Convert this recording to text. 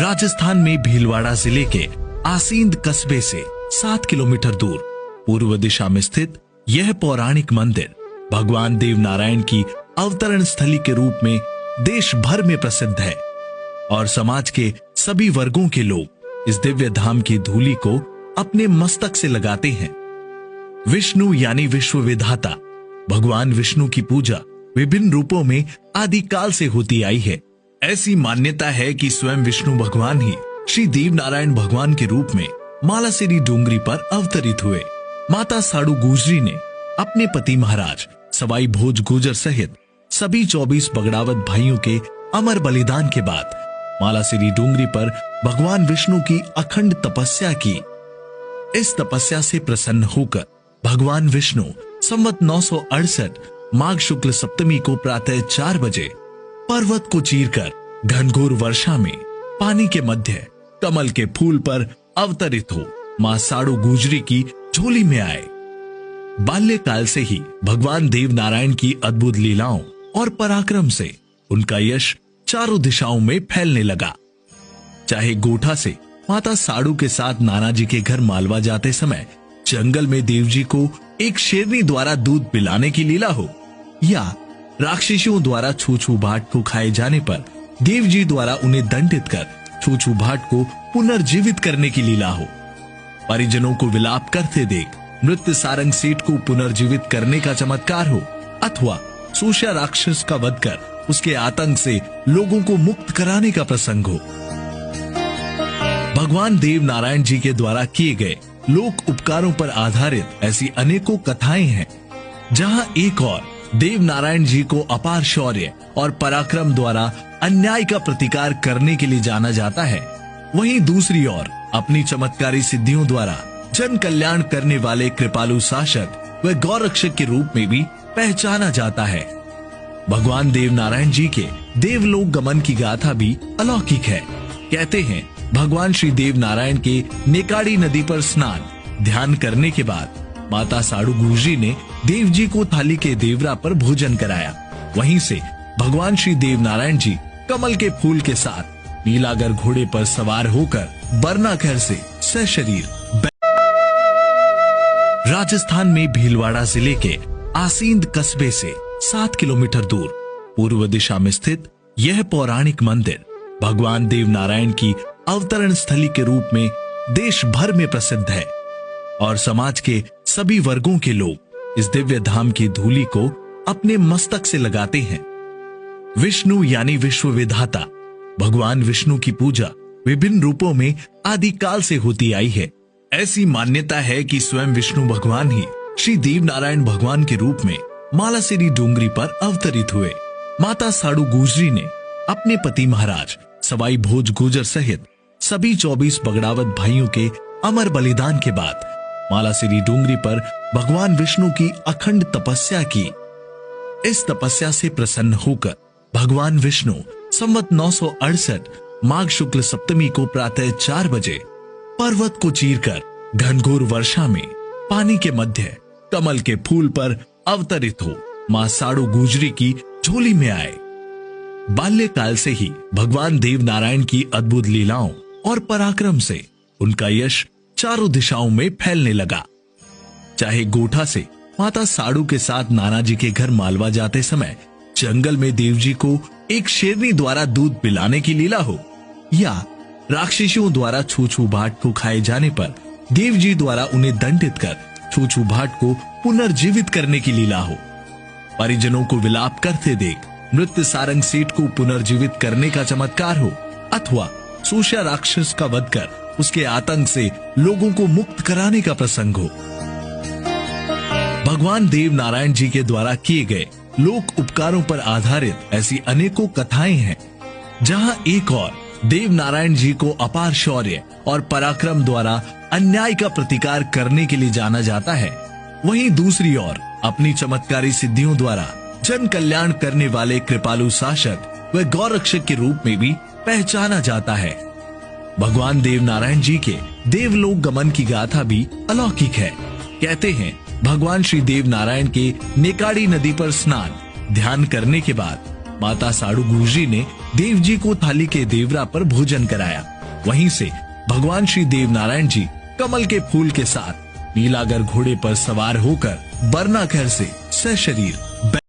राजस्थान में भीलवाड़ा जिले के आसींद कस्बे से 7 किलोमीटर दूर पूर्व दिशा में स्थित यह पौराणिक मंदिर भगवान देव नारायण की अवतरण स्थली के रूप में देश भर में प्रसिद्ध है और समाज के सभी वर्गों के लोग इस दिव्य धाम की धूलि को अपने मस्तक से लगाते हैं। विष्णु यानी विश्व विधाता भगवान विष्णु की पूजा विभिन्न रूपों में आदिकाल से होती आई है। ऐसी मान्यता है कि स्वयं विष्णु भगवान ही श्री देव नारायण भगवान के रूप में मालासेरी डोंगरी पर अवतरित हुए। माता साड़ू गुजरी ने अपने पति महाराज सवाई भोज गुजर सहित सभी 24 बगड़ावत भाइयों के अमर बलिदान के बाद मालासेरी डोंगरी पर भगवान विष्णु की अखंड तपस्या की। इस तपस्या से प्रसन्न होकर भगवान विष्णु संवत 968 माघ शुक्ल सप्तमी को प्रातः 4 बजे पर्वत को चीरकर घनघोर वर्षा में पानी के मध्य कमल के फूल पर अवतरित हो मां साड़ू गुजरी की झोली में आए। बाल्यकाल से ही भगवान देव नारायण की अद्भुत लीलाओं और पराक्रम से उनका यश चारों दिशाओं में फैलने लगा। चाहे गोठा से माता साड़ू के साथ नाना जी के घर मालवा जाते समय जंगल में देव जी को एक शेरनी द्वारा दूध पिलाने की लीला हो, या राक्षसियों द्वारा छूछू भाट को खाए जाने पर देव जी द्वारा उन्हें दंडित कर छूछू भाट को पुनर्जीवित करने की लीला हो, परिजनों को विलाप करते देख मृत्यु सारंग सेठ को पुनर्जीवित करने का चमत्कार हो, अथवा सूष्या राक्षस का वध कर उसके आतंक से लोगों को मुक्त कराने का प्रसंग हो। भगवान देव नारायण जी के द्वारा किए गए लोक उपकारों पर आधारित ऐसी अनेकों कथाएं हैं, जहां एक और देव नारायण जी को अपार शौर्य और पराक्रम द्वारा अन्याय का प्रतिकार करने के लिए जाना जाता है, वहीं दूसरी ओर अपनी चमत्कारी सिद्धियों द्वारा जन कल्याण करने वाले कृपालु शासक व गौरक्षक के रूप में भी पहचाना जाता है। भगवान देव नारायण जी के देवलोक गमन की गाथा भी अलौकिक है। कहते हैं भगवान श्री देव नारायण के नेकाड़ी नदी पर स्नान ध्यान करने के बाद माता साड़ू गुजरी ने देव जी को थाली के देवरा पर भोजन कराया। वहीं से भगवान श्री देव नारायण जी कमल के फूल के साथ नीलागर घोड़े पर सवार होकर बरनाघर से सशरीर राजस्थान में भीलवाड़ा जिले के आसींद कस्बे से 7 किलोमीटर दूर पूर्व दिशा में स्थित यह पौराणिक मंदिर भगवान देव नारायण की अवतरण स्थली के रूप में देश भर में प्रसिद्ध है और समाज के सभी वर्गों के लोग इस दिव्य धाम की धूलि को अपने मस्तक से लगाते हैं। विष्णु यानी विश्व विधाता भगवान विष्णु की पूजा विभिन्न रूपों में आदिकाल से होती आई है। ऐसी मान्यता है कि स्वयं विष्णु भगवान ही श्री देव नारायण भगवान के रूप में मालासेरी डोंगरी पर अवतरित हुए। माता साड़ू गुजरी ने अपने पति महाराज सवाई भोज गुजर सहित सभी 24 बगड़ावत भाइयों के अमर बलिदान के बाद मालासेरी डोंगरी पर भगवान विष्णु की अखंड तपस्या की। इस तपस्या से प्रसन्न होकर भगवान विष्णु संवत 968 माघ शुक्ल सप्तमी को प्रातः 4 बजे पर्वत को चीरकर घनघोर वर्षा में पानी के मध्य कमल के फूल पर अवतरित हो मां साड़ू गुजरी की झोली में आए। बाल्यकाल से ही भगवान देव नारायण की अद्भुत लीलाओं और पराक्रम से उनका यश चारों दिशाओं में फैलने लगा। चाहे गोठा से माता साड़ू के साथ नाना जी के घर मालवा जाते समय जंगल में देव जी को एक शेरनी द्वारा दूध पिलाने की लीला हो, या राक्षसियों द्वारा छूछू भाट को खाए जाने पर देव जी द्वारा उन्हें दंडित कर छूछू भाट को पुनर्जीवित करने की लीला हो, परिजनों को विलाप करते देख मृत्यु सारंग सेठ को पुनर्जीवित करने का चमत्कार हो, अथवा सूष्या राक्षस का वध कर उसके आतंक से लोगों को मुक्त कराने का प्रसंग हो। भगवान देव नारायण जी के द्वारा किए गए लोक उपकारों पर आधारित ऐसी अनेकों कथाएं हैं, जहां एक और देव नारायण जी को अपार शौर्य और पराक्रम द्वारा अन्याय का प्रतिकार करने के लिए जाना जाता है, वहीं दूसरी ओर अपनी चमत्कारी सिद्धियों द्वारा जन कल्याण करने वाले कृपालु शासक व गौरक्षक के रूप में भी पहचाना जाता है। भगवान देव नारायण जी के देवलोक गमन की गाथा भी अलौकिक है। कहते हैं भगवान श्री देव नारायण के नेकाड़ी नदी पर स्नान ध्यान करने के बाद माता साड़ू गुरजी ने देव जी को थाली के देवरा पर भोजन कराया। वहीं से भगवान श्री देव नारायण जी कमल के फूल के साथ नीलागर घोड़े पर सवार होकर बरनाखैर से सशरीर